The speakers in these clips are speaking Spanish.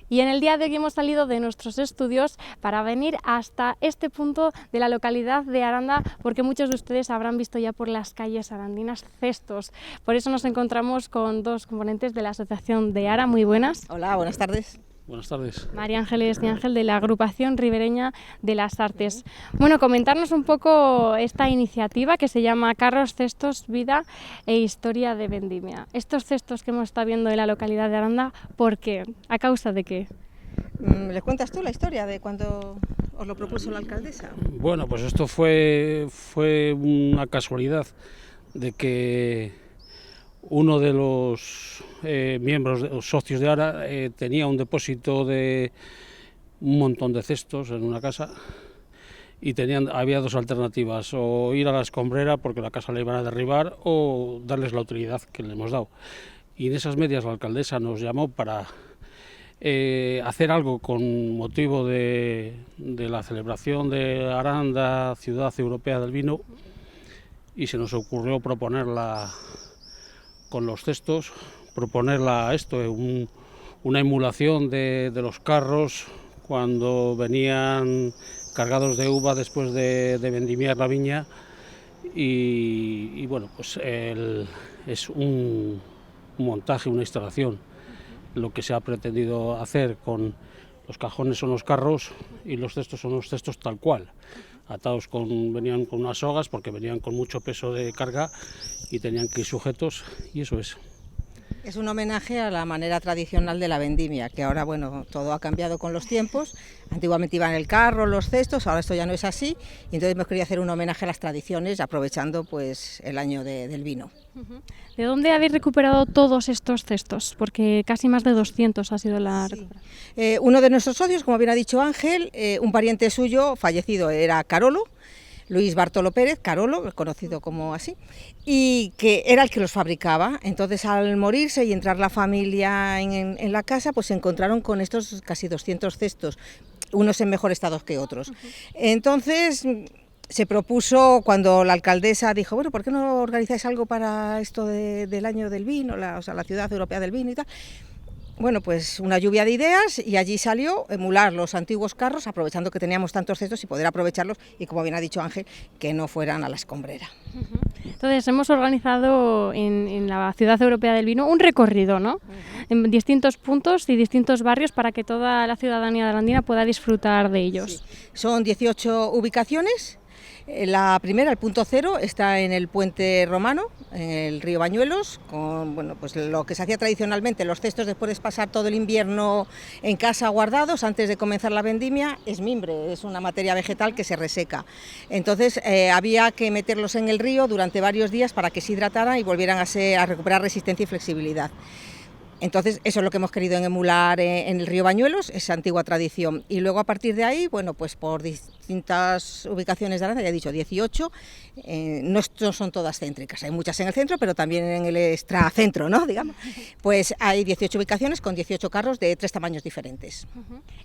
Y en el día de hoy hemos salido de nuestros estudios para venir hasta este punto de la localidad de Aranda, porque muchos de ustedes habrán visto ya por las calles arandinas cestos. Por eso nos encontramos con dos componentes de la Asociación de Ara. Muy buenas. Hola, buenas tardes. Buenas tardes. María Ángeles y Ángel, de la Agrupación Ribereña de las Artes. Bueno, comentarnos un poco esta iniciativa que se llama Carros, Cestos, Vida e Historia de Vendimia. Estos cestos que hemos estado viendo en la localidad de Aranda, ¿por qué? ¿A causa de qué? ¿Le cuentas tú la historia de cuando os lo propuso la alcaldesa? Bueno, pues esto fue una casualidad de que uno de los miembros, los socios de Ara, tenía un depósito de un montón de cestos en una casa y había dos alternativas: o ir a la escombrera porque la casa la iban a derribar, o darles la utilidad que le hemos dado. Y en esas medias la alcaldesa nos llamó para hacer algo con motivo de la celebración de Aranda, Ciudad Europea del Vino, y se nos ocurrió proponerla con los cestos, una emulación de los carros cuando venían cargados de uva después de vendimiar la viña, y bueno, pues es un montaje, una instalación. Lo que se ha pretendido hacer con los cajones son los carros y los cestos son los cestos tal cual, atados venían con unas sogas porque venían con mucho peso de carga y tenían que ir sujetos, y eso es. Es un homenaje a la manera tradicional de la vendimia, que ahora, bueno, todo ha cambiado con los tiempos. Antiguamente iban el carro, los cestos, ahora esto ya no es así, y entonces hemos querido hacer un homenaje a las tradiciones, aprovechando pues el año del vino. ¿De dónde habéis recuperado todos estos cestos? Porque casi más de 200 ha sido la recuperación. Uno de nuestros socios, como bien ha dicho Ángel, un pariente suyo fallecido era Carolo, Luis Bartolo Pérez, Carolo, conocido como así, y que era el que los fabricaba. Entonces, al morirse y entrar la familia en la casa, pues se encontraron con estos casi 200 cestos, unos en mejor estado que otros. Entonces se propuso, cuando la alcaldesa dijo, bueno, ¿por qué no organizáis algo para esto del año del vino, la Ciudad Europea del Vino y tal? Bueno, pues una lluvia de ideas, y allí salió emular los antiguos carros, aprovechando que teníamos tantos cestos, y poder aprovecharlos, y como bien ha dicho Ángel, que no fueran a la escombrera. Entonces hemos organizado en la Ciudad Europea del Vino un recorrido, ¿no? En distintos puntos y distintos barrios para que toda la ciudadanía arandina pueda disfrutar de ellos. Sí. Son 18 ubicaciones. La primera, el punto cero, está en el puente romano, en el río Bañuelos, con pues lo que se hacía tradicionalmente, los cestos después de pasar todo el invierno en casa guardados antes de comenzar la vendimia. Es mimbre, es una materia vegetal que se reseca. Entonces había que meterlos en el río durante varios días para que se hidrataran y volvieran a recuperar resistencia y flexibilidad. Entonces, eso es lo que hemos querido emular en el río Bañuelos, esa antigua tradición. Y luego, a partir de ahí, bueno, pues por distintas ubicaciones de Aranda, ya he dicho 18, no son todas céntricas, hay muchas en el centro, pero también en el extracentro, ¿no?, digamos. Pues hay 18 ubicaciones con 18 carros de 3 tamaños diferentes.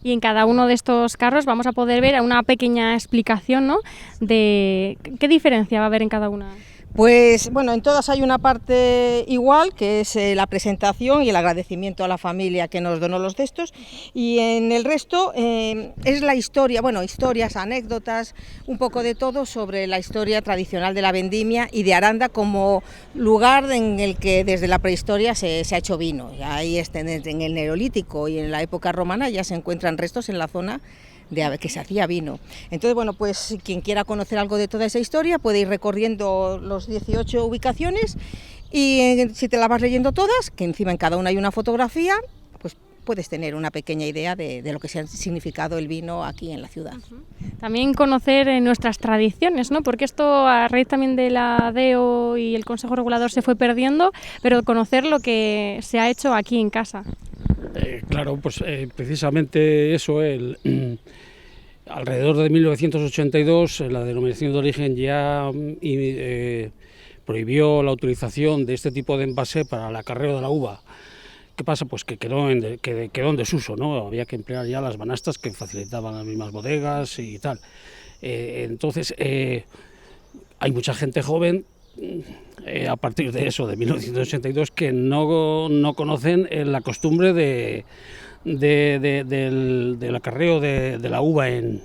Y en cada uno de estos carros vamos a poder ver una pequeña explicación, ¿no?, de qué diferencia va a haber en cada una. Pues bueno, en todas hay una parte igual, que es la presentación y el agradecimiento a la familia que nos donó los cestos, y en el resto es la historia, historias, anécdotas, un poco de todo sobre la historia tradicional de la vendimia y de Aranda como lugar en el que desde la prehistoria se ha hecho vino. Ahí en el Neolítico y en la época romana ya se encuentran restos en la zona de que se hacía vino. Entonces, bueno, pues quien quiera conocer algo de toda esa historia puede ir recorriendo los 18 ubicaciones, y si te las vas leyendo todas, que encima en cada una hay una fotografía, pues puedes tener una pequeña idea de lo que se ha significado el vino aquí en la ciudad. También conocer nuestras tradiciones, ¿no?, porque esto a raíz también de la DEO y el Consejo Regulador se fue perdiendo, pero conocer lo que se ha hecho aquí en casa. Claro, pues precisamente eso, alrededor de 1982 la denominación de origen ya prohibió la utilización de este tipo de envase para el acarreo de la uva. ¿Qué pasa? Pues que quedó en desuso, ¿no? Había que emplear ya las banastas que facilitaban las mismas bodegas y tal. Entonces hay mucha gente joven, a partir de eso, de 1982, que no conocen la costumbre de del acarreo de la uva en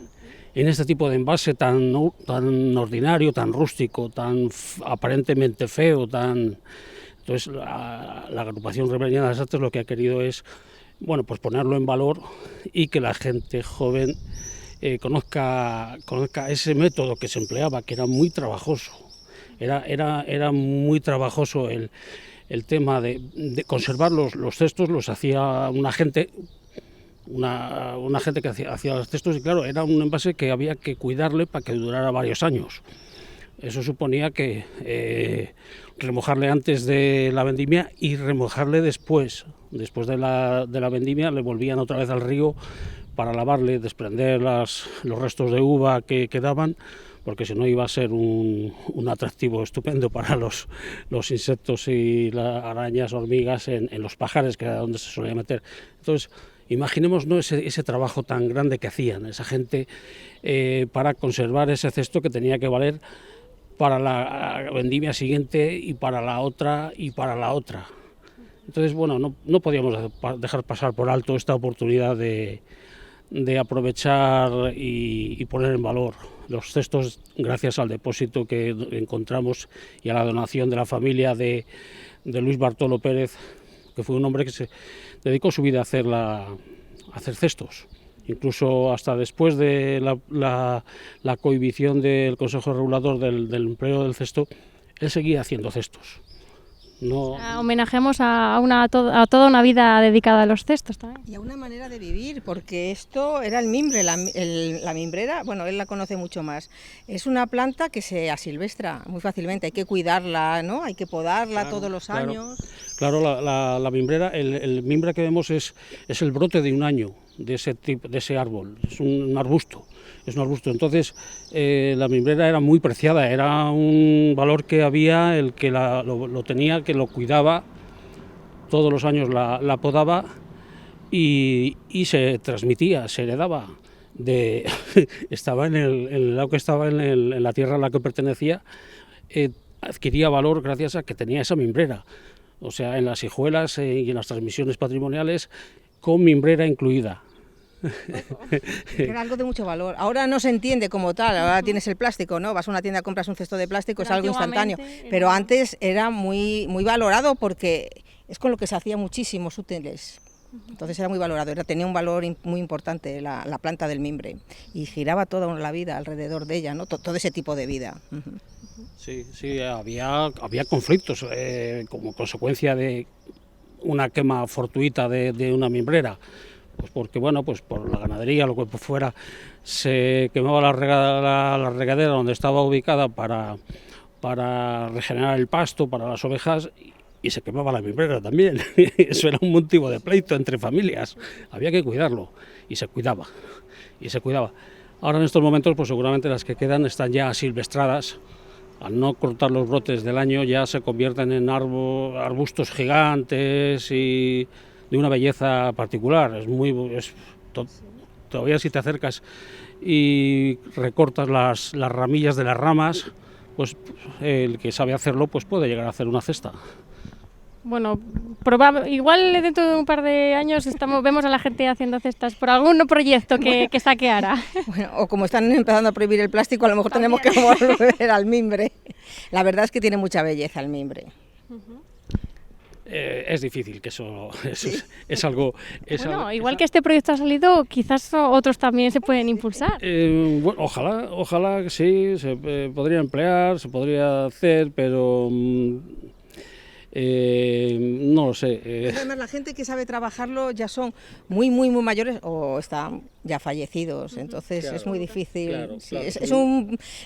este tipo de envase tan ordinario, tan rústico, tan aparentemente feo, Entonces la agrupación Rebelión de las Artes lo que ha querido es, bueno, pues ponerlo en valor y que la gente joven conozca ese método que se empleaba, que era muy trabajoso. Era muy trabajoso el tema de conservar los cestos, los hacía una gente que hacía los cestos, y claro, era un envase que había que cuidarle para que durara varios años. Eso suponía que remojarle antes de la vendimia y remojarle después de la vendimia. Le volvían otra vez al río para lavarle, desprender los restos de uva que quedaban, porque si no iba a ser un atractivo estupendo para los insectos y las arañas, hormigas en los pajares, que era donde se solía meter. Entonces, imaginémonos ese trabajo tan grande que hacían esa gente para conservar ese cesto que tenía que valer para la vendimia siguiente y para la otra y para la otra. Entonces, bueno, no podíamos dejar pasar por alto esta oportunidad de aprovechar y poner en valor los cestos, gracias al depósito que encontramos y a la donación de la familia de Luis Bartolo Pérez, que fue un hombre que se dedicó su vida a hacer cestos. Incluso hasta después de la cohibición del Consejo Regulador del empleo del cesto, él seguía haciendo cestos. No... Homenajeamos a toda una vida dedicada a los cestos también. Y a una manera de vivir, porque esto era el mimbre, la mimbrera, bueno, él la conoce mucho más. Es una planta que se asilvestra muy fácilmente, hay que cuidarla, ¿no? Hay que podarla todos los años. Claro, la mimbrera, el mimbre que vemos es el brote de un año de ese árbol, es un arbusto. Entonces la mimbrera era muy preciada, era un valor que había, el que lo tenía, que lo cuidaba, todos los años la podaba y se transmitía, se heredaba. Estaba en el lado que estaba en la tierra a la que pertenecía, adquiría valor gracias a que tenía esa mimbrera. O sea, en las hijuelas y en las transmisiones patrimoniales, con mimbrera incluida. Era algo de mucho valor. Ahora no se entiende como tal, ahora tienes el plástico, ¿no? Vas a una tienda, compras un cesto de plástico, es algo instantáneo. Pero antes era muy valorado porque es con lo que se hacía muchísimos útiles. Entonces era muy valorado, tenía un valor muy importante la planta del mimbre y giraba toda la vida alrededor de ella, ¿no? Todo ese tipo de vida. Sí, había conflictos como consecuencia de una quema fortuita de una mimbrera. Pues porque, bueno, pues por la ganadería, lo que fuera, se quemaba la regadera donde estaba ubicada para regenerar el pasto para las ovejas y se quemaba la mimbrera también. Eso era un motivo de pleito entre familias. Había que cuidarlo y se cuidaba. Ahora en estos momentos, pues seguramente las que quedan están ya asilvestradas. Al no cortar los brotes del año ya se convierten en arbustos gigantes y de una belleza particular. Todavía si te acercas y recortas las ramillas de las ramas, pues el que sabe hacerlo pues puede llegar a hacer una cesta. Bueno, igual dentro de un par de años vemos a la gente haciendo cestas por algún proyecto que saque ahora. Bueno, o como están empezando a prohibir el plástico, a lo mejor tenemos que volver al mimbre. La verdad es que tiene mucha belleza el mimbre. Es difícil, que eso es algo... Igual que este proyecto ha salido, quizás otros también se pueden impulsar. Bueno, ojalá que sí, se podría emplear, se podría hacer, pero... no lo sé. Además, la gente que sabe trabajarlo ya son muy mayores o están ya fallecidos, entonces claro, es muy difícil. Claro, sí,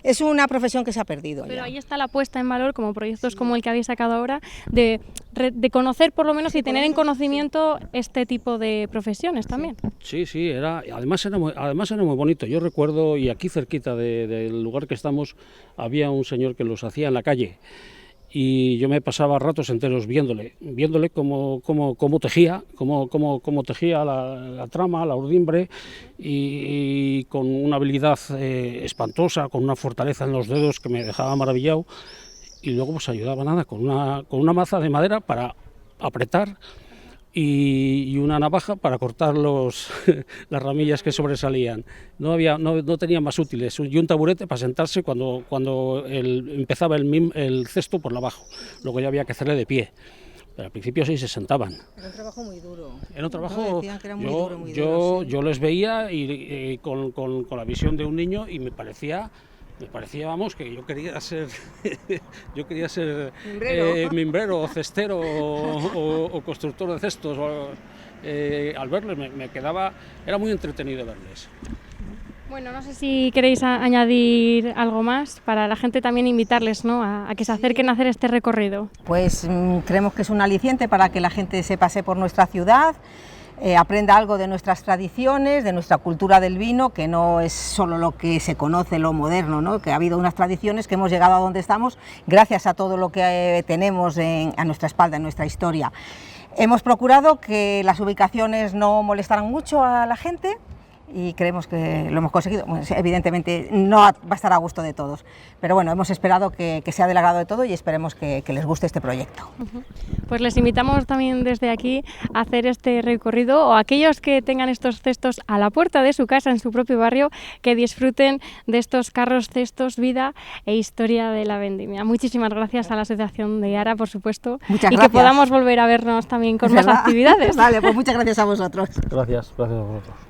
es una profesión que se ha perdido. Pero ya. Ahí está la puesta en valor, como proyectos como el que habéis sacado ahora, de conocer por lo menos y tener en conocimiento este tipo de profesiones también. Sí, además era muy bonito. Yo recuerdo, y aquí cerquita del lugar que estamos, había un señor que los hacía en la calle. Y yo me pasaba ratos enteros viéndole cómo tejía, cómo tejía la trama, la urdimbre, y con una habilidad espantosa, con una fortaleza en los dedos que me dejaba maravillado, y luego pues ayudaba con una maza de madera para apretar y una navaja para cortar las ramillas que sobresalían. No tenía más útiles, y un taburete para sentarse cuando empezaba el cesto por abajo, luego ya había que hacerle de pie. Pero al principio sí se sentaban. Era un trabajo muy duro. Era un trabajo, muy duro, sí. Yo les veía con la visión de un niño y me parecía, vamos, que yo quería ser mimbrero, cestero o constructor de cestos. Al verles me quedaba, era muy entretenido verles. Bueno, no sé si queréis añadir algo más para la gente, también invitarles, ¿no?, a que se acerquen a hacer este recorrido. Pues creemos que es un aliciente para que la gente se pase por nuestra ciudad, aprenda algo de nuestras tradiciones, de nuestra cultura del vino, que no es solo lo que se conoce, lo moderno, ¿no?, que ha habido unas tradiciones que hemos llegado a donde estamos gracias a todo lo que tenemos a nuestra espalda, en nuestra historia. Hemos procurado que las ubicaciones no molestaran mucho a la gente, y creemos que lo hemos conseguido. Bueno, evidentemente no va a estar a gusto de todos, pero bueno, hemos esperado que sea del agrado de todo y esperemos que les guste este proyecto. Pues les invitamos también desde aquí a hacer este recorrido, o aquellos que tengan estos cestos a la puerta de su casa, en su propio barrio, que disfruten de estos carros cestos, vida e historia de la vendimia. Muchísimas gracias a la Asociación de Ara, por supuesto. Muchas y gracias. Que podamos volver a vernos también con más actividades. Vale, pues muchas gracias a vosotros. Gracias a vosotros.